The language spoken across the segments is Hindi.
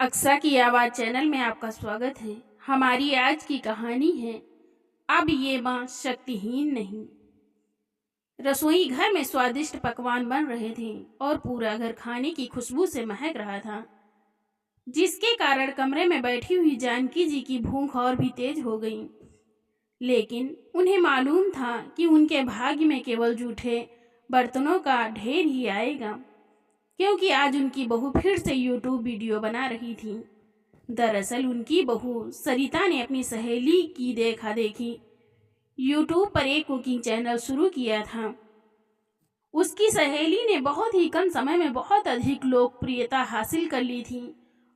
अक्सा की आवाज़ चैनल में आपका स्वागत है। हमारी आज की कहानी है अब ये माँ शक्तिहीन नहीं। रसोई घर में स्वादिष्ट पकवान बन रहे थे और पूरा घर खाने की खुशबू से महक रहा था, जिसके कारण कमरे में बैठी हुई जानकी जी की भूख और भी तेज हो गई। लेकिन उन्हें मालूम था कि उनके भाग्य में केवल जूठे बर्तनों का ढेर ही आएगा, क्योंकि आज उनकी बहू फिर से यूट्यूब वीडियो बना रही थी। दरअसल उनकी बहू सरिता ने अपनी सहेली की देखा देखी यूट्यूब पर एक कुकिंग चैनल शुरू किया था। उसकी सहेली ने बहुत ही कम समय में बहुत अधिक लोकप्रियता हासिल कर ली थी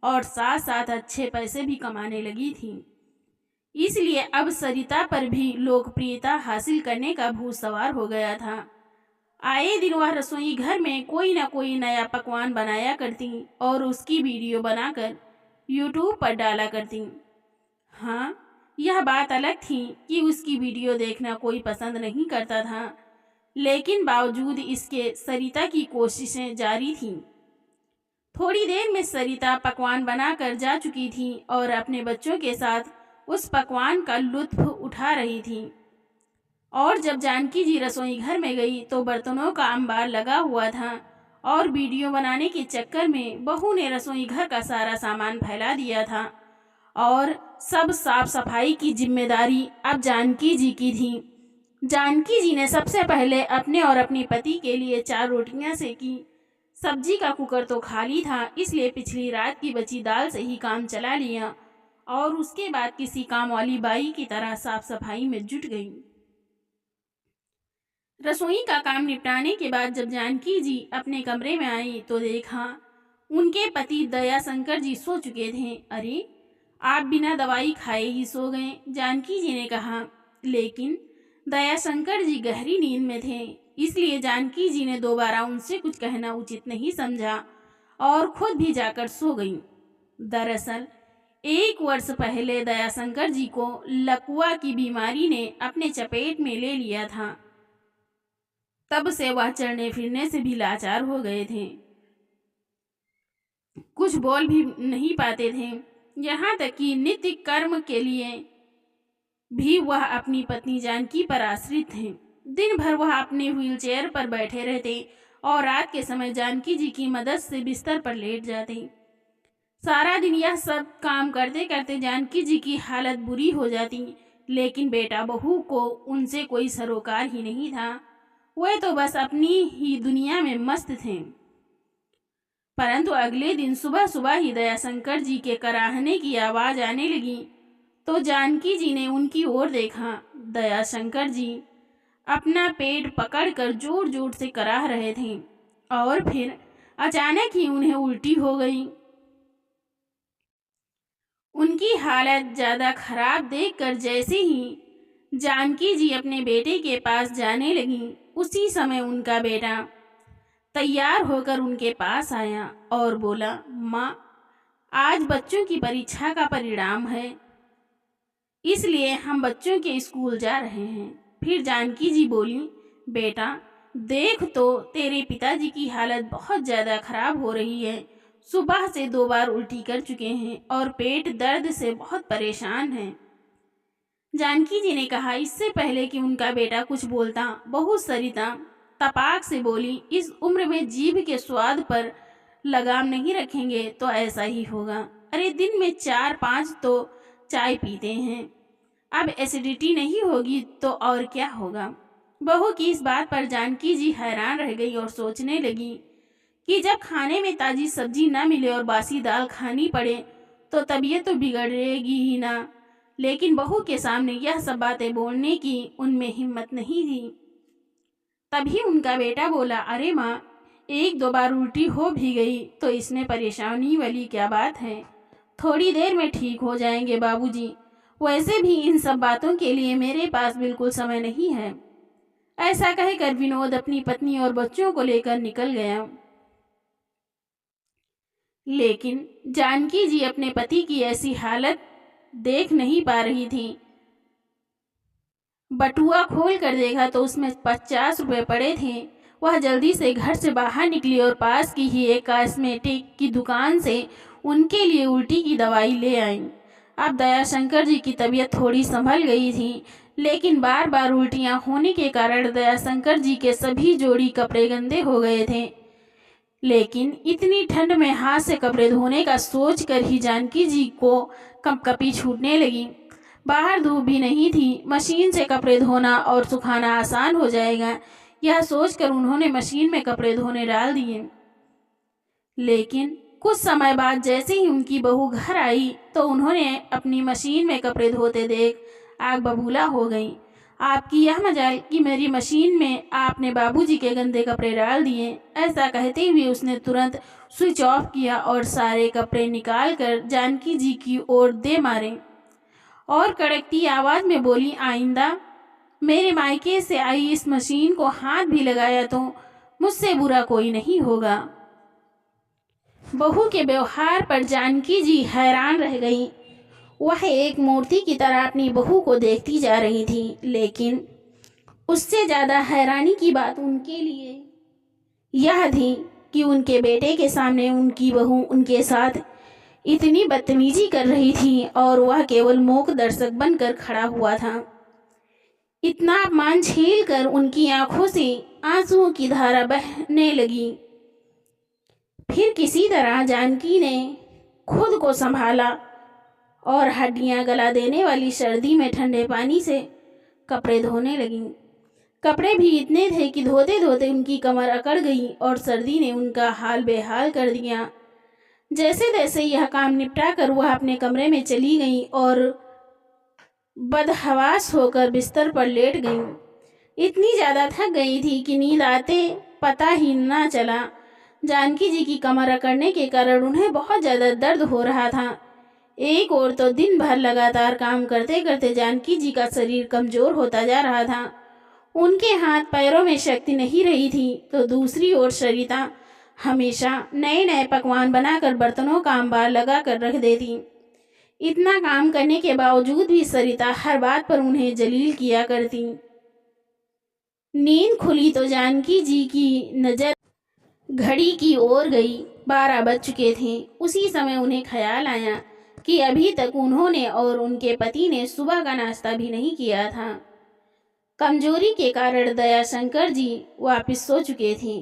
और साथ साथ अच्छे पैसे भी कमाने लगी थी। इसलिए अब सरिता पर भी लोकप्रियता हासिल करने का भूत सवार हो गया था। आए दिन वह रसोई घर में कोई ना कोई नया पकवान बनाया करती और उसकी वीडियो बनाकर यूट्यूब पर डाला करती। हाँ, यह बात अलग थी कि उसकी वीडियो देखना कोई पसंद नहीं करता था, लेकिन बावजूद इसके सरिता की कोशिशें जारी थीं। थोड़ी देर में सरिता पकवान बनाकर जा चुकी थी और अपने बच्चों के साथ उस पकवान का लुत्फ उठा रही थी। और जब जानकी जी रसोई घर में गई तो बर्तनों का अंबार लगा हुआ था और वीडियो बनाने के चक्कर में बहू ने रसोई घर का सारा सामान फैला दिया था और सब साफ सफाई की जिम्मेदारी अब जानकी जी की थी। जानकी जी ने सबसे पहले अपने और अपनी पति के लिए 4 रोटियां सेकी। सब्जी का कुकर तो खाली था, इसलिए पिछली रात की बची दाल से ही काम चला लिया और उसके बाद किसी काम वाली बाई की तरह साफ सफाई में जुट गई। रसोई का काम निपटाने के बाद जब जानकी जी अपने कमरे में आई तो देखा उनके पति दयाशंकर जी सो चुके थे। अरे, आप बिना दवाई खाए ही सो गए, जानकी जी ने कहा। लेकिन दयाशंकर जी गहरी नींद में थे, इसलिए जानकी जी ने दोबारा उनसे कुछ कहना उचित नहीं समझा और खुद भी जाकर सो गई। दरअसल 1 वर्ष पहले दयाशंकर जी को लकवा की बीमारी ने अपने चपेट में ले लिया था। तब से वह चलने फिरने से भी लाचार हो गए थे, कुछ बोल भी नहीं पाते थे। यहाँ तक कि नित्य कर्म के लिए भी वह अपनी पत्नी जानकी पर आश्रित थे। दिन भर वह अपने व्हीलचेयर पर बैठे रहते और रात के समय जानकी जी की मदद से बिस्तर पर लेट जाते। सारा दिन यह सब काम करते करते जानकी जी की हालत बुरी हो जाती, लेकिन बेटा बहू को उनसे कोई सरोकार ही नहीं था। वे तो बस अपनी ही दुनिया में मस्त थे। परंतु अगले दिन सुबह सुबह ही दयाशंकर जी के कराहने की आवाज़ आने लगी तो जानकी जी ने उनकी ओर देखा। दयाशंकर जी अपना पेट पकड़कर जोर जोर से कराह रहे थे और फिर अचानक ही उन्हें उल्टी हो गई। उनकी हालत ज़्यादा खराब देखकर जैसे ही जानकी जी अपने बेटे के पास जाने लगी, उसी समय उनका बेटा तैयार होकर उनके पास आया और बोला, माँ, आज बच्चों की परीक्षा का परिणाम है, इसलिए हम बच्चों के स्कूल जा रहे हैं। फिर जानकी जी बोली, बेटा देख तो तेरे पिताजी की हालत बहुत ज़्यादा खराब हो रही है। सुबह से 2 बार उल्टी कर चुके हैं और पेट दर्द से बहुत परेशान हैं। जानकी जी ने कहा। इससे पहले कि उनका बेटा कुछ बोलता, बहू सरिता तपाक से बोली, इस उम्र में जीभ के स्वाद पर लगाम नहीं रखेंगे तो ऐसा ही होगा। अरे, दिन में 4-5 तो चाय पीते हैं, अब एसिडिटी नहीं होगी तो और क्या होगा। बहू की इस बात पर जानकी जी हैरान रह गई और सोचने लगी कि जब खाने में ताज़ी सब्जी ना मिले और बासी दाल खानी पड़े तो तबीयत तो बिगड़ेगी ही ना। लेकिन बहू के सामने यह सब बातें बोलने की उनमें हिम्मत नहीं थी। तभी उनका बेटा बोला, अरे माँ, 1-2 बार उल्टी हो भी गई तो इसमें परेशानी वाली क्या बात है, थोड़ी देर में ठीक हो जाएंगे बाबूजी। वैसे भी इन सब बातों के लिए मेरे पास बिल्कुल समय नहीं है। ऐसा कहकर विनोद अपनी पत्नी और बच्चों को लेकर निकल गया। लेकिन जानकी जी अपने पति की ऐसी हालत देख नहीं पा रही थी। बटुआ खोल कर देखा तो उसमें 50 रुपये पड़े थे। वह जल्दी से घर से बाहर निकली और पास की ही एक कॉस्मेटिक की दुकान से उनके लिए उल्टी की दवाई ले आईं। अब दयाशंकर जी की तबीयत थोड़ी संभल गई थी, लेकिन बार बार उल्टियां होने के कारण दयाशंकर जी के सभी जोड़ी कपड़े गंदे हो गए थे। लेकिन इतनी ठंड में हाथ से कपड़े धोने का सोच कर ही जानकी जी को कंपकपी छूटने लगी। बाहर धूप भी नहीं थी, मशीन से कपड़े धोना और सुखाना आसान हो जाएगा, यह सोचकर उन्होंने मशीन में कपड़े धोने डाल दिए। लेकिन कुछ समय बाद जैसे ही उनकी बहू घर आई तो उन्होंने अपनी मशीन में कपड़े धोते देख आग बबूला हो गई। आपकी यह मजाल कि मेरी मशीन में आपने बाबूजी के गंदे कपड़े डाल दिए। ऐसा कहते हुए उसने तुरंत स्विच ऑफ किया और सारे कपड़े निकाल कर जानकी जी की ओर दे मारे और कड़कती आवाज में बोली, आइंदा मेरे मायके से आई इस मशीन को हाथ भी लगाया तो मुझसे बुरा कोई नहीं होगा। बहू के व्यवहार पर जानकी जी हैरान रह गई। वह एक मूर्ति की तरह अपनी बहू को देखती जा रही थी, लेकिन उससे ज़्यादा हैरानी की बात उनके लिए यह थी कि उनके बेटे के सामने उनकी बहू उनके साथ इतनी बदतमीजी कर रही थी और वह केवल मूक दर्शक बनकर खड़ा हुआ था। इतना अपमान झेल कर उनकी आंखों से आंसुओं की धारा बहने लगी। फिर किसी तरह जानकी ने खुद को संभाला और हड्डियां गला देने वाली सर्दी में ठंडे पानी से कपड़े धोने लगी। कपड़े भी इतने थे कि धोते धोते उनकी कमर अकड़ गई और सर्दी ने उनका हाल बेहाल कर दिया। जैसे तैसे यह काम निपटा कर वह अपने कमरे में चली गई और बदहवास होकर बिस्तर पर लेट गई। इतनी ज़्यादा थक गई थी कि नींद आते पता ही ना चला। जानकी जी की कमर अकड़ने के कारण उन्हें बहुत ज़्यादा दर्द हो रहा था। एक और तो दिन भर लगातार काम करते करते जानकी जी का शरीर कमज़ोर होता जा रहा था। उनके हाथ पैरों में शक्ति नहीं रही थी, तो दूसरी ओर सरिता हमेशा नए नए पकवान बनाकर बर्तनों का अंबार लगा कर रख देती। इतना काम करने के बावजूद भी सरिता हर बात पर उन्हें जलील किया करती। नींद खुली तो जानकी जी की नज़र घड़ी की ओर गई। 12 बज चुके थे। उसी समय उन्हें ख्याल आया कि अभी तक उन्होंने और उनके पति ने सुबह का नाश्ता भी नहीं किया था। कमजोरी के कारण दयाशंकर जी वापस सो चुके थे।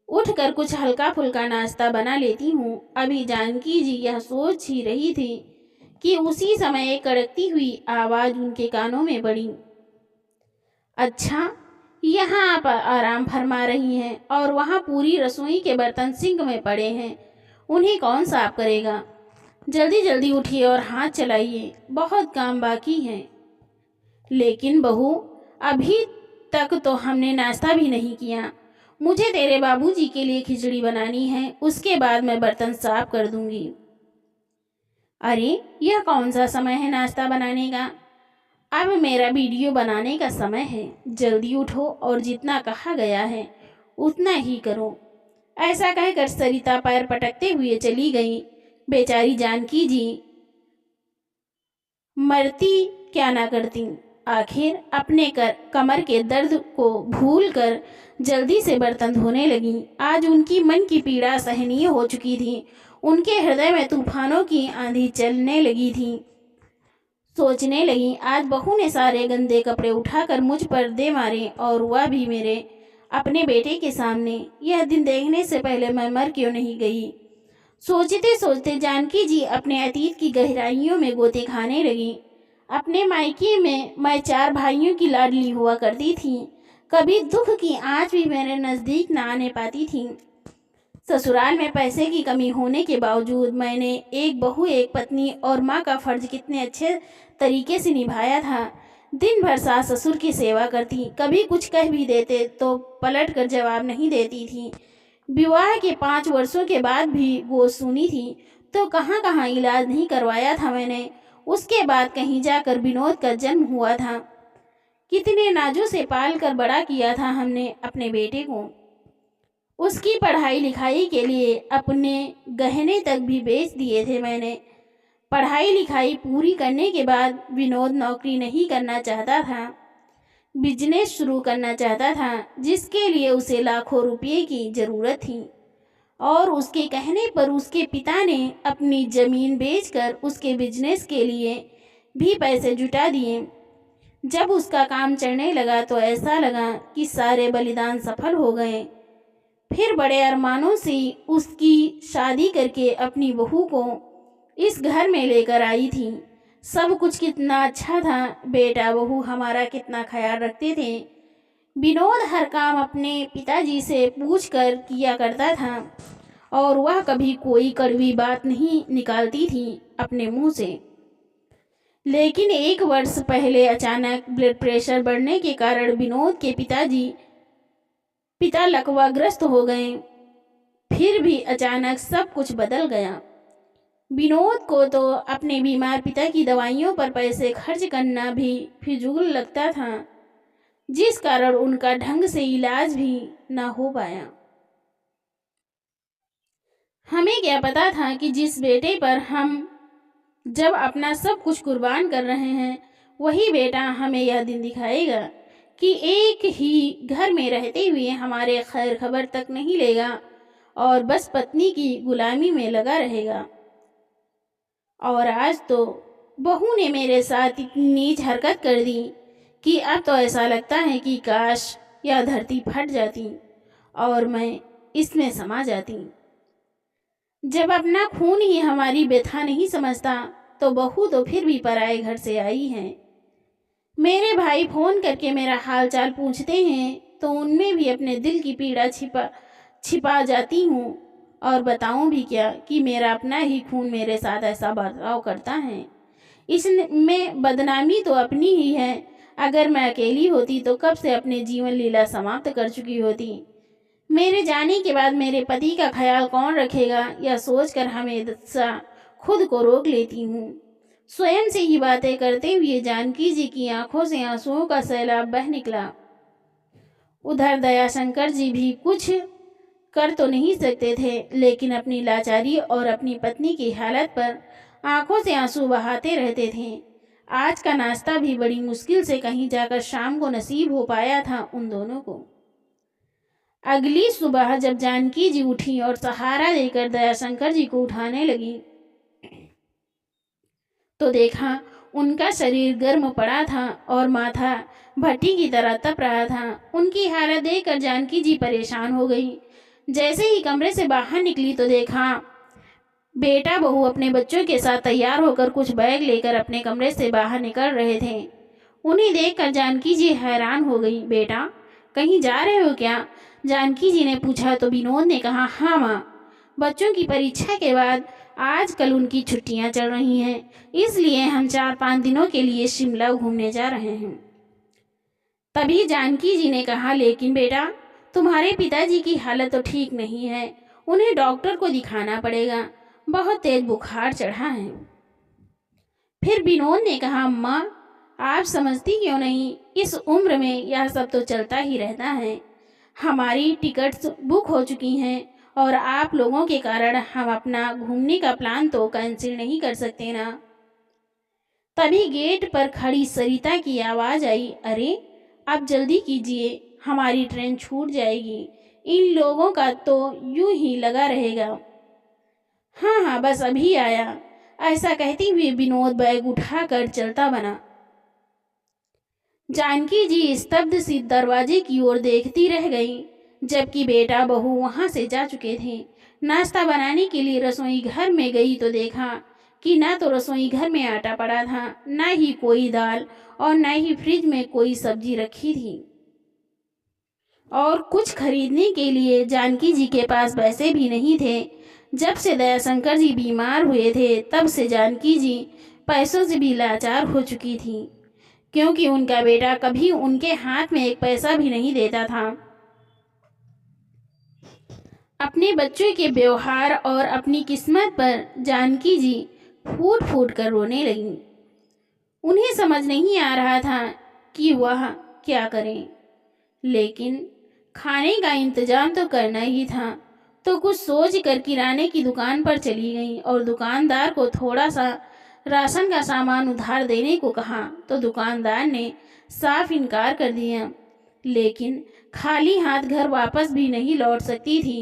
उठकर कुछ हल्का फुल्का नाश्ता बना लेती हूँ। अभी जानकी जी यह सोच ही रही थी कि उसी समय एक कड़कती हुई आवाज़ उनके कानों में पड़ी। अच्छा, यहाँ आप आराम फरमा रही हैं और वहाँ पूरी रसोई के बर्तन सिंक में पड़े हैं, उन्हें कौन साफ करेगा? जल्दी जल्दी उठिए और हाथ चलाइए, बहुत काम बाकी है। लेकिन बहू, अभी तक तो हमने नाश्ता भी नहीं किया। मुझे तेरे बाबूजी के लिए खिचड़ी बनानी है, उसके बाद मैं बर्तन साफ कर दूंगी। अरे, यह कौन सा समय है नाश्ता बनाने का? अब मेरा वीडियो बनाने का समय है। जल्दी उठो और जितना कहा गया है उतना ही करो। ऐसा कहकर सरिता पैर पटकते हुए चली गई। बेचारी जानकी जी मरती क्या ना करती। आखिर अपने कमर के दर्द को भूलकर जल्दी से बर्तन धोने लगी। आज उनकी मन की पीड़ा सहनीय हो चुकी थी। उनके हृदय में तूफानों की आंधी चलने लगी थी। सोचने लगी, आज बहू ने सारे गंदे कपड़े उठाकर मुझ पर दे मारे और वह भी मेरे अपने बेटे के सामने। यह दिन देखने से पहले मैं मर क्यों नहीं गई? सोचते सोचते जानकी जी अपने अतीत की गहराइयों में गोते खाने लगी। अपने मायके में मैं 4 भाइयों की लाडली हुआ करती थी। कभी दुख की आंच भी मेरे नज़दीक न आने पाती थी। ससुराल में पैसे की कमी होने के बावजूद मैंने एक बहू, एक पत्नी और माँ का फर्ज कितने अच्छे तरीके से निभाया था। दिन भर सास ससुर की सेवा करती, कभी कुछ कह भी देते तो पलट कर जवाब नहीं देती थी। विवाह के 5 वर्षों के बाद भी गोद सुनी थी तो कहाँ कहाँ इलाज नहीं करवाया था मैंने। उसके बाद कहीं जाकर विनोद का जन्म हुआ था। कितने नाजों से पाल कर बड़ा किया था हमने अपने बेटे को। उसकी पढ़ाई लिखाई के लिए अपने गहने तक भी बेच दिए थे मैंने। पढ़ाई लिखाई पूरी करने के बाद विनोद नौकरी नहीं करना चाहता था, बिजनेस शुरू करना चाहता था, जिसके लिए उसे लाखों रुपये की ज़रूरत थी। और उसके कहने पर उसके पिता ने अपनी ज़मीन बेचकर उसके बिजनेस के लिए भी पैसे जुटा दिए। जब उसका काम चलने लगा तो ऐसा लगा कि सारे बलिदान सफल हो गए। फिर बड़े अरमानों से उसकी शादी करके अपनी बहू को इस घर में लेकर आई थी। सब कुछ कितना अच्छा था, बेटा बहू हमारा कितना ख्याल रखते थे। विनोद हर काम अपने पिताजी से पूछकर किया करता था और वह कभी कोई कड़वी बात नहीं निकालती थी अपने मुंह से। लेकिन 1 वर्ष पहले अचानक ब्लड प्रेशर बढ़ने के कारण विनोद के पिता लकवाग्रस्त हो गए। फिर भी अचानक सब कुछ बदल गया। विनोद को तो अपने बीमार पिता की दवाइयों पर पैसे खर्च करना भी फिजूल लगता था, जिस कारण उनका ढंग से इलाज भी न हो पाया। हमें क्या पता था कि जिस बेटे पर हम जब अपना सब कुछ कुर्बान कर रहे हैं, वही बेटा हमें यह दिन दिखाएगा कि एक ही घर में रहते हुए हमारे खैर खबर तक नहीं लेगा और बस पत्नी की गुलामी में लगा रहेगा। और आज तो बहू ने मेरे साथ इतनी नीच हरकत कर दी कि अब तो ऐसा लगता है कि काश यह धरती फट जाती और मैं इसमें समा जाती। जब अपना खून ही हमारी व्यथा नहीं समझता तो बहू तो फिर भी पराए घर से आई है। मेरे भाई फ़ोन करके मेरा हाल चाल पूछते हैं तो उनमें भी अपने दिल की पीड़ा छिपा जाती हूँ और बताऊँ भी क्या कि मेरा अपना ही खून मेरे साथ ऐसा बर्ताव करता है। इसमें बदनामी तो अपनी ही है। अगर मैं अकेली होती तो कब से अपने जीवन लीला समाप्त कर चुकी होती। मेरे जाने के बाद मेरे पति का ख्याल कौन रखेगा, यह सोचकर हमेशा खुद को रोक लेती हूँ। स्वयं से ही बातें करते हुए जानकी जी की आंखों से आंसुओं का सैलाब बह निकला। उधर दयाशंकर जी भी कुछ कर तो नहीं सकते थे, लेकिन अपनी लाचारी और अपनी पत्नी की हालत पर आंखों से आंसू बहाते रहते थे। आज का नाश्ता भी बड़ी मुश्किल से कहीं जाकर शाम को नसीब हो पाया था उन दोनों को। अगली सुबह जब जानकी जी उठी और सहारा देकर दयाशंकर जी को उठाने लगी तो देखा उनका शरीर गर्म पड़ा था और माथा भट्टी की तरह तप रहा था। उनकी हालत देखकर जानकी जी परेशान हो गई। जैसे ही कमरे से बाहर निकली तो देखा बेटा बहू अपने बच्चों के साथ तैयार होकर कुछ बैग लेकर अपने कमरे से बाहर निकल रहे थे। उन्हें देखकर जानकी जी हैरान हो गई। बेटा, कहीं जा रहे हो क्या? जानकी जी ने पूछा तो विनोद ने कहा, हाँ माँ, बच्चों की परीक्षा के बाद आजकल उनकी छुट्टियां चल रही हैं, इसलिए हम 4-5 दिनों के लिए शिमला घूमने जा रहे हैं। तभी जानकी जी ने कहा, लेकिन बेटा, तुम्हारे पिताजी की हालत तो ठीक नहीं है, उन्हें डॉक्टर को दिखाना पड़ेगा, बहुत तेज बुखार चढ़ा है। फिर विनोद ने कहा, अम्मा, आप समझती क्यों नहीं, इस उम्र में यह सब तो चलता ही रहता है। हमारी टिकट्स बुक हो चुकी हैं और आप लोगों के कारण हम अपना घूमने का प्लान तो कैंसिल नहीं कर सकते ना। तभी गेट पर खड़ी सरिता की आवाज़ आई, अरे आप जल्दी कीजिए, हमारी ट्रेन छूट जाएगी, इन लोगों का तो यूं ही लगा रहेगा। हाँ हाँ, बस अभी आया। ऐसा कहते हुए विनोद बैग उठाकर चलता बना। जानकी जी स्तब्ध सी दरवाजे की ओर देखती रह गई, जबकि बेटा बहू वहां से जा चुके थे। नाश्ता बनाने के लिए रसोई घर में गई तो देखा कि ना तो रसोई घर में आटा पड़ा था, ना ही कोई दाल और ना ही फ्रिज में कोई सब्जी रखी थी। और कुछ खरीदने के लिए जानकी जी के पास पैसे भी नहीं थे। जब से दयाशंकर जी बीमार हुए थे तब से जानकी जी पैसों से भी लाचार हो चुकी थी, क्योंकि उनका बेटा कभी उनके हाथ में एक पैसा भी नहीं देता था। अपने बच्चों के व्यवहार और अपनी किस्मत पर जानकी जी फूट फूट कर रोने लगीं। उन्हें समझ नहीं आ रहा था कि वह क्या करें, लेकिन खाने का इंतजाम तो करना ही था। तो कुछ सोच कर किराने की दुकान पर चली गई और दुकानदार को थोड़ा सा राशन का सामान उधार देने को कहा तो दुकानदार ने साफ इनकार कर दिया। लेकिन खाली हाथ घर वापस भी नहीं लौट सकती थी।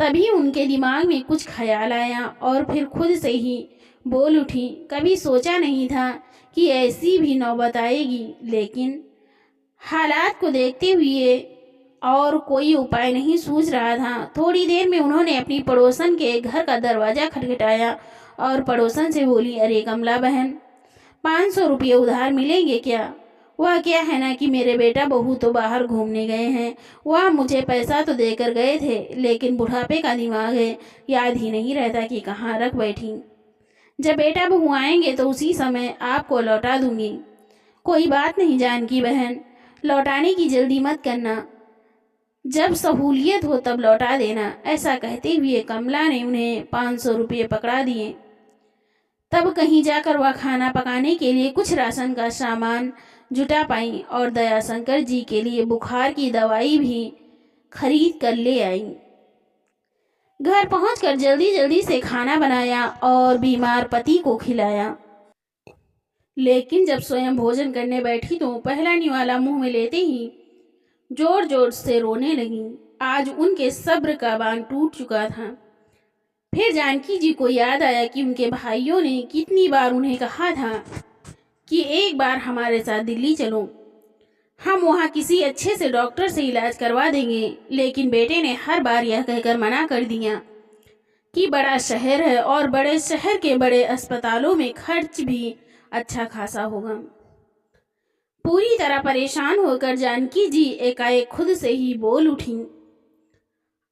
तभी उनके दिमाग में कुछ ख्याल आया और फिर खुद से ही बोल उठी, कभी सोचा नहीं था कि ऐसी भी नौबत आएगी, लेकिन हालात को देखते हुए और कोई उपाय नहीं सूझ रहा था। थोड़ी देर में उन्होंने अपनी पड़ोसन के घर का दरवाज़ा खटखटाया और पड़ोसन से बोली, अरे कमला बहन, 500 रुपये उधार मिलेंगे क्या? वह क्या है ना कि मेरे बेटा बहू तो बाहर घूमने गए हैं, वह मुझे पैसा तो देकर गए थे, लेकिन बुढ़ापे का दिमाग है, याद ही नहीं रहता कि कहाँ रख बैठी। जब बेटा बहू आएंगे तो उसी समय आपको लौटा दूंगी। कोई बात नहीं जानकी बहन, लौटाने की जल्दी मत करना, जब सहूलियत हो तब लौटा देना। ऐसा कहते हुए कमला ने उन्हें 500 रुपये पकड़ा दिए। तब कहीं जाकर वह खाना पकाने के लिए कुछ राशन का सामान जुटा पाई और दयाशंकर जी के लिए बुखार की दवाई भी खरीद कर ले आई। घर पहुंचकर जल्दी जल्दी से खाना बनाया और बीमार पति को खिलाया। लेकिन जब स्वयं भोजन करने बैठी तो पहला निवाला मुंह में लेते ही जोर जोर से रोने लगी। आज उनके सब्र का बांध टूट चुका था। फिर जानकी जी को याद आया कि उनके भाइयों ने कितनी बार उन्हें कहा था कि एक बार हमारे साथ दिल्ली चलो, हम वहाँ किसी अच्छे से डॉक्टर से इलाज करवा देंगे, लेकिन बेटे ने हर बार यह कहकर मना कर दिया कि बड़ा शहर है और बड़े शहर के बड़े अस्पतालों में खर्च भी अच्छा खासा होगा। पूरी तरह परेशान होकर जानकी जी एकाएक खुद से ही बोल उठी,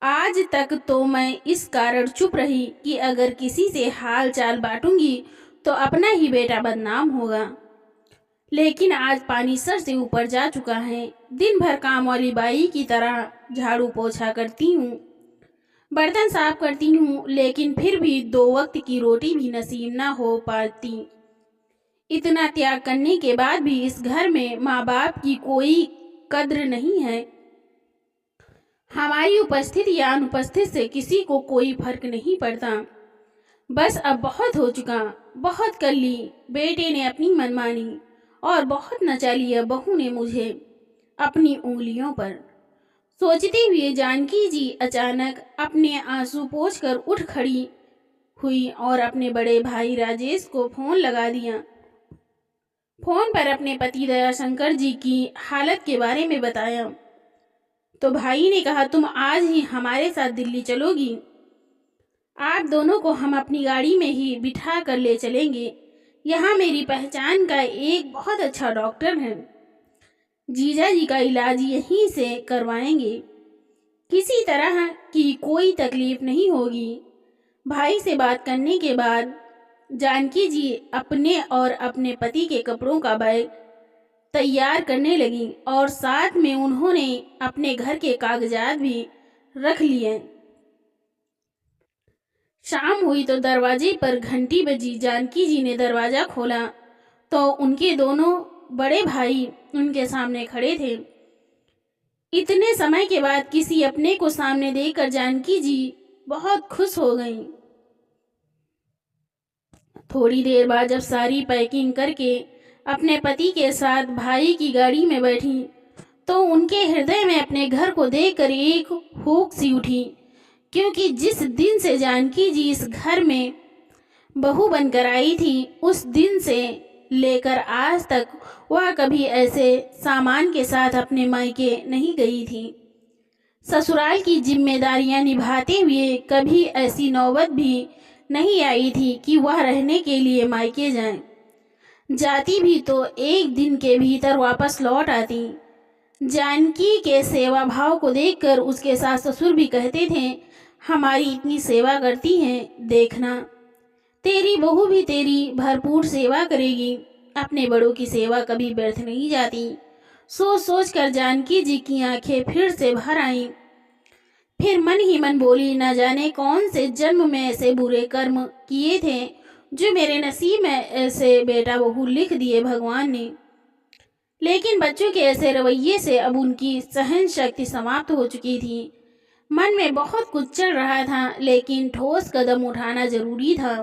आज तक तो मैं इस कारण चुप रही कि अगर किसी से हाल चाल बांटूंगी तो अपना ही बेटा बदनाम होगा, लेकिन आज पानी सर से ऊपर जा चुका है। दिन भर काम वाली बाई की तरह झाड़ू पोछा करती हूँ, बर्तन साफ करती हूँ, लेकिन फिर भी 2 वक्त की रोटी भी नसीब ना हो पाती। इतना त्याग करने के बाद भी इस घर में माँ बाप की कोई कद्र नहीं है। हमारी उपस्थिति या अनुपस्थिति से किसी को कोई फर्क नहीं पड़ता। बस अब बहुत हो चुका, बहुत कर ली। बेटे ने अपनी मनमानी और बहुत नचा लिया बहू ने मुझे अपनी उंगलियों पर। सोचते हुए जानकी जी अचानक अपने आंसू पोंछकर उठ खड़ी हुई और अपने बड़े भाई राजेश को फोन लगा दिया। फोन पर अपने पति दयाशंकर जी की हालत के बारे में बताया तो भाई ने कहा, तुम आज ही हमारे साथ दिल्ली चलोगी? आप दोनों को हम अपनी गाड़ी में ही बिठा कर ले चलेंगे। यहाँ मेरी पहचान का एक बहुत अच्छा डॉक्टर है, जीजा जी का इलाज यहीं से करवाएंगे, किसी तरह की कोई तकलीफ नहीं होगी। भाई से बात करने के बाद जानकी जी अपने और अपने पति के कपड़ों का बैग तैयार करने लगी और साथ में उन्होंने अपने घर के कागजात भी रख लिए। शाम हुई तो दरवाजे पर घंटी बजी। जानकी जी ने दरवाज़ा खोला तो उनके दोनों बड़े भाई उनके सामने खड़े थे। इतने समय के बाद किसी अपने को सामने देखकर जानकी जी बहुत खुश हो गईं। थोड़ी देर बाद जब सारी पैकिंग करके अपने पति के साथ भाई की गाड़ी में बैठी तो उनके हृदय में अपने घर को देखकर एक हुक सी उठी, क्योंकि जिस दिन से जानकी जी इस घर में बहू बनकर आई थी उस दिन से लेकर आज तक वह कभी ऐसे सामान के साथ अपने मायके नहीं गई थी। ससुराल की जिम्मेदारियां निभाते हुए कभी ऐसी नौबत भी नहीं आई थी कि वह रहने के लिए मायके जाए। जाती भी तो एक दिन के भीतर वापस लौट आती। जानकी के सेवा भाव को देखकर उसके सास ससुर भी कहते थे, हमारी इतनी सेवा करती हैं, देखना तेरी बहू भी तेरी भरपूर सेवा करेगी। अपने बड़ों की सेवा कभी व्यर्थ नहीं जाती। सोच सोच कर जानकी जी की आंखें फिर से भर आईं। फिर मन ही मन बोली, न जाने कौन से जन्म में ऐसे बुरे कर्म किए थे जो मेरे नसीब में ऐसे बेटा बहू लिख दिए भगवान ने। लेकिन बच्चों के ऐसे रवैये से अब उनकी सहन शक्ति समाप्त हो चुकी थी। मन में बहुत कुछ चल रहा था, लेकिन ठोस कदम उठाना जरूरी था।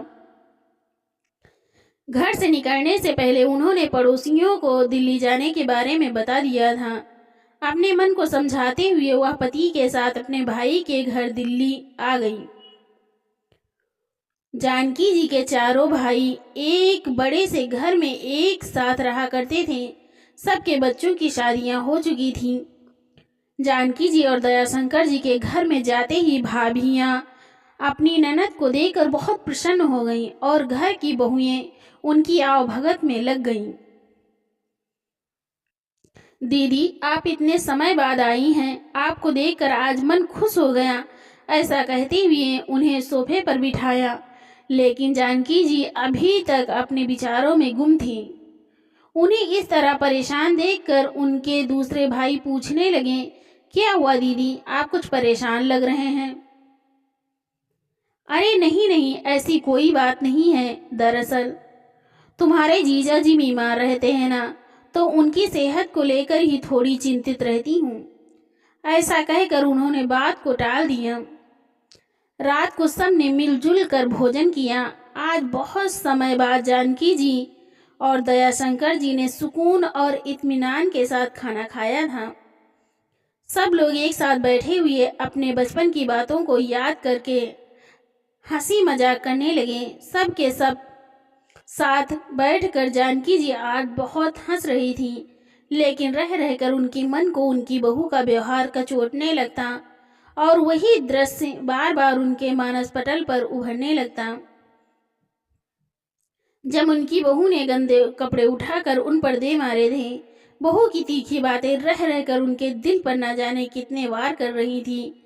घर से निकलने से पहले उन्होंने पड़ोसियों को दिल्ली जाने के बारे में बता दिया था। अपने मन को समझाते हुए वह पति के साथ अपने भाई के घर दिल्ली आ गई। जानकी जी के चारों भाई एक बड़े से घर में एक साथ रहा करते थे। सबके बच्चों की शादियां हो चुकी थीं। जानकी जी और दयाशंकर जी के घर में जाते ही भाभियां अपनी ननद को देखकर बहुत प्रसन्न हो गईं और घर की बहुएं उनकी आवभगत में लग गईं। दीदी, आप इतने समय बाद आई हैं, आपको देखकर आज मन खुश हो गया। ऐसा कहते हुए उन्हें सोफे पर बिठाया, लेकिन जानकी जी अभी तक अपने विचारों में गुम थी। उन्हें इस तरह परेशान देखकर उनके दूसरे भाई पूछने लगे, क्या हुआ दीदी, आप कुछ परेशान लग रहे हैं? अरे नहीं नहीं, ऐसी कोई बात नहीं है। दरअसल तुम्हारे जीजा जी बीमार रहते हैं ना, तो उनकी सेहत को लेकर ही थोड़ी चिंतित रहती हूँ। ऐसा कहकर उन्होंने बात को टाल दिया। रात को सबने मिलजुल कर भोजन किया। आज बहुत समय बाद जानकी जी और दयाशंकर जी ने सुकून और इत्मीनान के साथ खाना खाया था। सब लोग एक साथ बैठे हुए अपने बचपन की बातों को याद करके हंसी मजाक करने लगे। सब के सब साथ बैठकर जानकी जी आज बहुत हंस रही थी, लेकिन रह रहकर उनके मन को उनकी बहू का व्यवहार कचोटने लगता और वही दृश्य बार बार उनके मानस पटल पर उभरने लगता। जब उनकी बहू ने गंदे कपड़े उठाकर उन पर दे मारे थे, बहू की तीखी बातें रह रहकर उनके दिल पर न जाने कितने वार कर रही थी।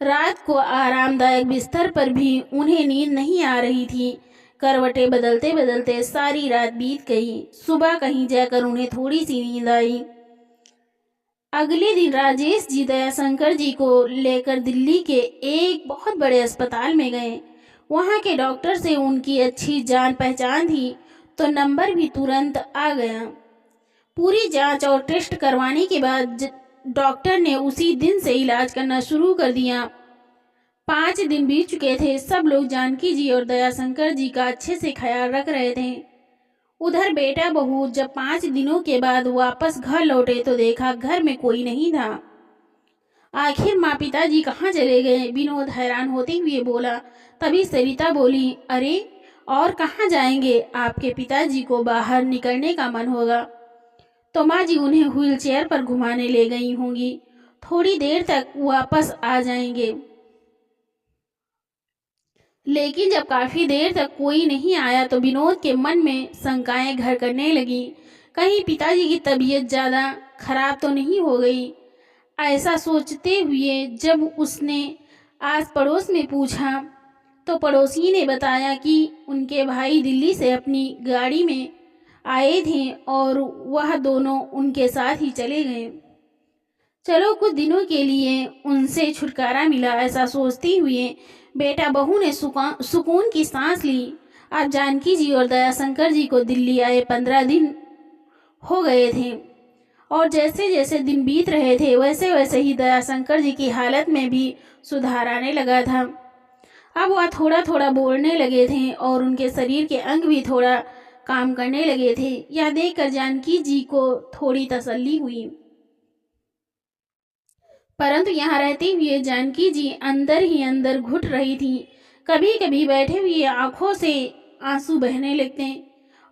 रात को आरामदायक बिस्तर पर भी उन्हें नींद नहीं आ रही थी। करवटें बदलते बदलते सारी रात बीत गई। सुबह कहीं जाकर उन्हें थोड़ी सी नींद आई। अगले दिन राजेश जी दयाशंकर जी को लेकर दिल्ली के एक बहुत बड़े अस्पताल में गए। वहाँ के डॉक्टर से उनकी अच्छी जान पहचान थी, तो नंबर भी तुरंत आ गया। पूरी जांच और टेस्ट करवाने के बाद डॉक्टर ने उसी दिन से इलाज करना शुरू कर दिया। 5 दिन बीत चुके थे। सब लोग जानकी जी और दयाशंकर जी का अच्छे से ख्याल रख रहे थे। उधर बेटा बहू जब 5 दिनों के बाद वापस घर लौटे तो देखा घर में कोई नहीं था। आखिर माँ पिताजी कहाँ चले गए? विनोद हैरान होते हुए बोला। तभी सरिता बोली, अरे और कहाँ जाएंगे? आपके पिताजी को बाहर निकलने का मन होगा तो माँ जी उन्हें व्हील चेयर पर घुमाने ले गई होंगी। थोड़ी देर तक वापस आ जाएंगे। लेकिन जब काफी देर तक कोई नहीं आया तो विनोद के मन में शंकाएं घर करने लगी। कहीं पिताजी की तबीयत ज़्यादा खराब तो नहीं हो गई? ऐसा सोचते हुए जब उसने आस पड़ोस में पूछा तो पड़ोसी ने बताया कि उनके भाई दिल्ली से अपनी गाड़ी में आए थे और वह दोनों उनके साथ ही चले गए। चलो कुछ दिनों के लिए उनसे छुटकारा मिला, ऐसा सोचते हुए बेटा बहू ने सुकून की सांस ली। अब जानकी जी और दयाशंकर जी को दिल्ली आए 15 दिन हो गए थे और जैसे जैसे दिन बीत रहे थे वैसे वैसे ही दयाशंकर जी की हालत में भी सुधार आने लगा था। अब वह थोड़ा थोड़ा बोलने लगे थे और उनके शरीर के अंग भी थोड़ा काम करने लगे थे। यह देखकर जानकी जी को थोड़ी तसल्ली हुई, परंतु यहाँ रहते हुए जानकी जी अंदर ही अंदर घुट रही थी। कभी कभी बैठे हुए आंखों से आंसू बहने लगते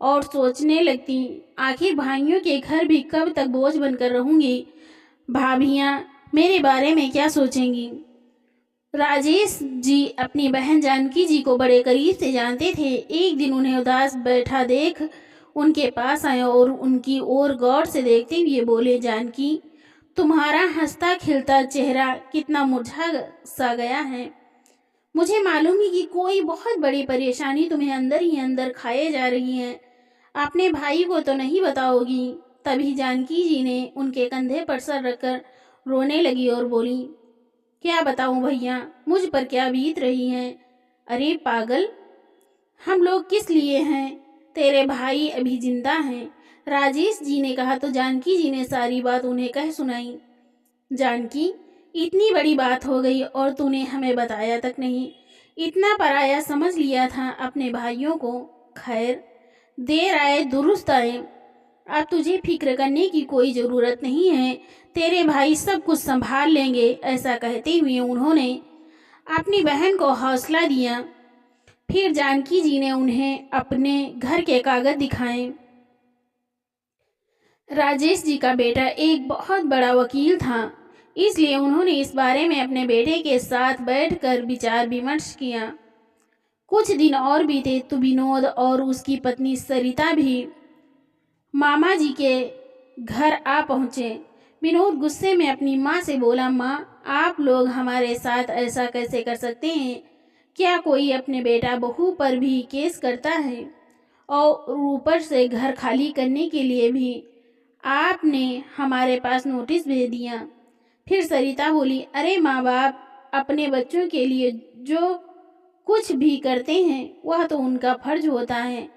और सोचने लगती, आखिर भाइयों के घर भी कब तक बोझ बनकर रहूंगी? भाभियाँ मेरे बारे में क्या सोचेंगी? राजेश जी अपनी बहन जानकी जी को बड़े करीब से जानते थे। एक दिन उन्हें उदास बैठा देख उनके पास आए और उनकी ओर गौर से देखते हुए बोले, जानकी, तुम्हारा हंसता खिलता चेहरा कितना मुरझा सा गया है। मुझे मालूम है कि कोई बहुत बड़ी परेशानी तुम्हें अंदर ही अंदर खाए जा रही है। अपने भाई को तो नहीं बताओगी? तभी जानकी जी ने उनके कंधे पर सर रखकर रोने लगी और बोली, क्या बताऊं भैया, मुझ पर क्या बीत रही है? अरे पागल, हम लोग किस लिए हैं? तेरे भाई अभी जिंदा हैं। राजेश जी ने कहा तो जानकी जी ने सारी बात उन्हें कह सुनाई। जानकी, इतनी बड़ी बात हो गई और तूने हमें बताया तक नहीं। इतना पराया समझ लिया था अपने भाइयों को। खैर, देर आए दुरुस्त आए। अब तुझे फिक्र करने की कोई ज़रूरत नहीं है, तेरे भाई सब कुछ संभाल लेंगे। ऐसा कहते हुए उन्होंने अपनी बहन को हौसला दिया। फिर जानकी जी ने उन्हें अपने घर के कागज दिखाए। राजेश जी का बेटा एक बहुत बड़ा वकील था, इसलिए उन्होंने इस बारे में अपने बेटे के साथ बैठकर विचार विमर्श किया। कुछ दिन और बीते तो विनोद और उसकी पत्नी सरिता भी मामा जी के घर आ पहुंचे। विनोद गुस्से में अपनी माँ से बोला, माँ, आप लोग हमारे साथ ऐसा कैसे कर सकते हैं? क्या कोई अपने बेटा बहू पर भी केस करता है? और ऊपर से घर खाली करने के लिए भी आपने हमारे पास नोटिस भेज दिया। फिर सरिता बोली, अरे माँ बाप अपने बच्चों के लिए जो कुछ भी करते हैं वह तो उनका फर्ज होता है।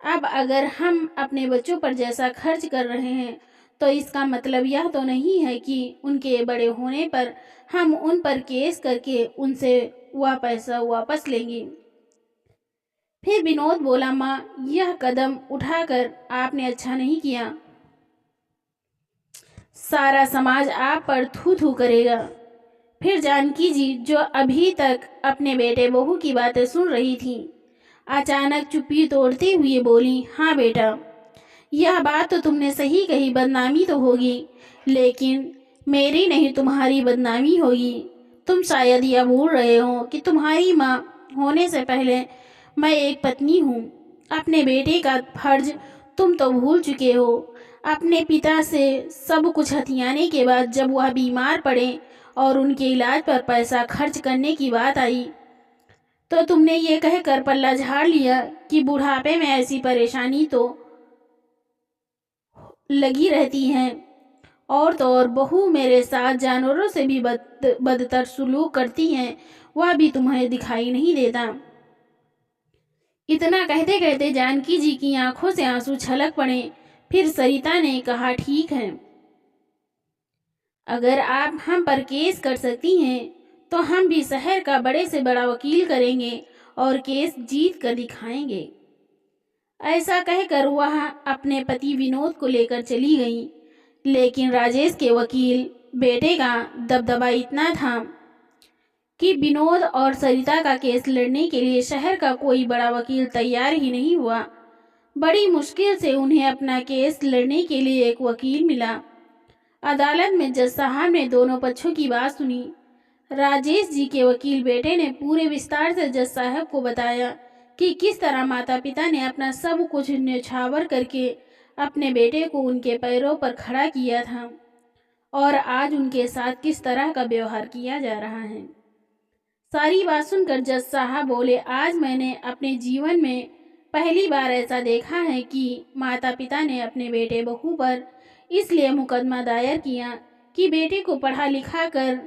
अब अगर हम अपने बच्चों पर जैसा खर्च कर रहे हैं तो इसका मतलब यह तो नहीं है कि उनके बड़े होने पर हम उन पर केस करके उनसे वह पैसा वापस लेंगे। फिर विनोद बोला, माँ, यह कदम उठाकर आपने अच्छा नहीं किया। सारा समाज आप पर थू थू करेगा। फिर जानकी जी, जो अभी तक अपने बेटे बहू की बातें सुन रही थी, अचानक चुप्पी तोड़ते हुए बोली, हाँ बेटा, यह बात तो तुमने सही कही, बदनामी तो होगी, लेकिन मेरी नहीं तुम्हारी बदनामी होगी। तुम शायद यह भूल रहे हो कि तुम्हारी माँ होने से पहले मैं एक पत्नी हूँ। अपने बेटे का फर्ज तुम तो भूल चुके हो। अपने पिता से सब कुछ हथियाने के बाद जब वह बीमार पड़े और उनके इलाज पर पैसा खर्च करने की बात आई तो तुमने ये कहकर पल्ला झाड़ लिया कि बुढ़ापे में ऐसी परेशानी तो लगी रहती हैं। और तो और बहू मेरे साथ जानवरों से भी बदतर सुलूक करती हैं, वह भी तुम्हें दिखाई नहीं देता। इतना कहते कहते जानकी जी की आंखों से आंसू छलक पड़े। फिर सरिता ने कहा, ठीक है, अगर आप हम पर केस कर सकती हैं तो हम भी शहर का बड़े से बड़ा वकील करेंगे और केस जीत कर दिखाएंगे। ऐसा कहकर वह अपने पति विनोद को लेकर चली गई। लेकिन राजेश के वकील बेटे का दबदबा इतना था कि विनोद और सरिता का केस लड़ने के लिए शहर का कोई बड़ा वकील तैयार ही नहीं हुआ। बड़ी मुश्किल से उन्हें अपना केस लड़ने के लिए एक वकील मिला। अदालत में जज साहब ने दोनों पक्षों की बात सुनी। राजेश जी के वकील बेटे ने पूरे विस्तार से जज साहब को बताया कि किस तरह माता पिता ने अपना सब कुछ न्यौछावर करके अपने बेटे को उनके पैरों पर खड़ा किया था और आज उनके साथ किस तरह का व्यवहार किया जा रहा है। सारी बात सुनकर जज साहब बोले, आज मैंने अपने जीवन में पहली बार ऐसा देखा है कि माता पिता ने अपने बेटे बहू पर इसलिए मुकदमा दायर किया कि बेटे को पढ़ा लिखा कर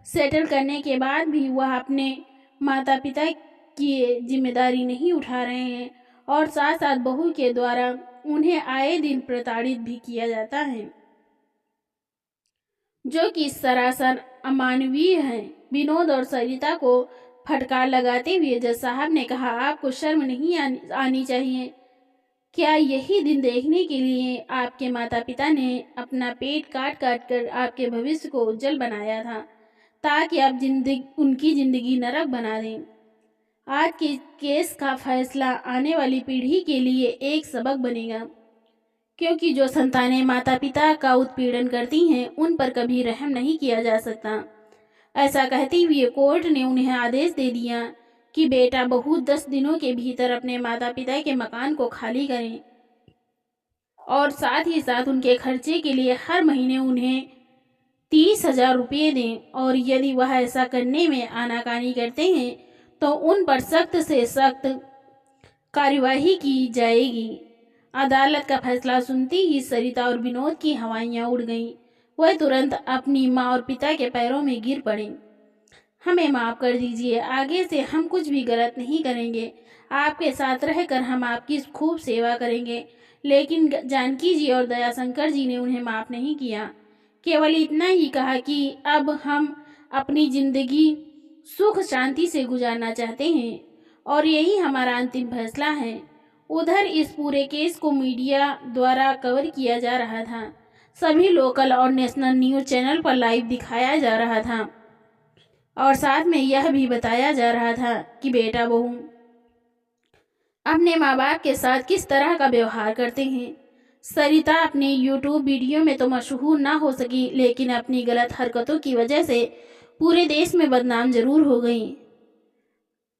सेटल करने के बाद भी वह अपने माता पिता की जिम्मेदारी नहीं उठा रहे हैं और साथ साथ बहू के द्वारा उन्हें आए दिन प्रताड़ित भी किया जाता है, जो कि सरासर अमानवीय है। विनोद और सरिता को फटकार लगाते हुए जज साहब ने कहा, आपको शर्म नहीं आनी चाहिए। क्या यही दिन देखने के लिए आपके माता पिता ने अपना पेट काट काट कर आपके भविष्य को उज्जवल बनाया था ताकि आप उनकी जिंदगी नरक बना दें। आज के केस का फैसला आने वाली पीढ़ी के लिए एक सबक बनेगा, क्योंकि जो संतानें माता पिता का उत्पीड़न करती हैं उन पर कभी रहम नहीं किया जा सकता। ऐसा कहते हुए कोर्ट ने उन्हें आदेश दे दिया कि बेटा बहू 10 दिनों के भीतर अपने माता पिता के मकान को खाली करें और साथ ही साथ उनके खर्चे के लिए हर महीने उन्हें 30,000 रुपये दें और यदि वह ऐसा करने में आनाकानी करते हैं तो उन पर सख्त से सख्त कार्यवाही की जाएगी। अदालत का फैसला सुनते ही सरिता और विनोद की हवाइयाँ उड़ गईं। वह तुरंत अपनी माँ और पिता के पैरों में गिर पड़े। हमें माफ़ कर दीजिए, आगे से हम कुछ भी गलत नहीं करेंगे। आपके साथ रहकर हम आपकी खूब सेवा करेंगे। लेकिन जानकी जी और दयाशंकर जी ने उन्हें माफ़ नहीं किया, केवल इतना ही कहा कि अब हम अपनी ज़िंदगी सुख शांति से गुजारना चाहते हैं और यही हमारा अंतिम फैसला है। उधर इस पूरे केस को मीडिया द्वारा कवर किया जा रहा था। सभी लोकल और नेशनल न्यूज़ चैनल पर लाइव दिखाया जा रहा था और साथ में यह भी बताया जा रहा था कि बेटा बहू अपने माँ बाप के साथ किस तरह का व्यवहार करते हैं। सरिता अपने यूट्यूब वीडियो में तो मशहूर ना हो सकी, लेकिन अपनी गलत हरकतों की वजह से पूरे देश में बदनाम जरूर हो गई।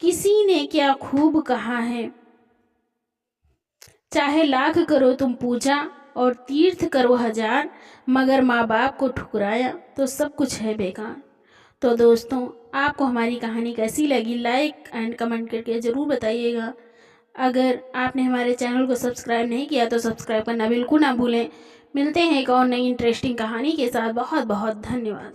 किसी ने क्या खूब कहा है, चाहे लाख करो तुम पूजा और तीर्थ करो हजार, मगर माँ बाप को ठुकराया तो सब कुछ है बेकार। तो दोस्तों, आपको हमारी कहानी कैसी लगी, लाइक एंड कमेंट करके ज़रूर बताइएगा। अगर आपने हमारे चैनल को सब्सक्राइब नहीं किया तो सब्सक्राइब करना बिल्कुल ना भूलें। मिलते हैं एक और नई इंटरेस्टिंग कहानी के साथ। बहुत बहुत धन्यवाद।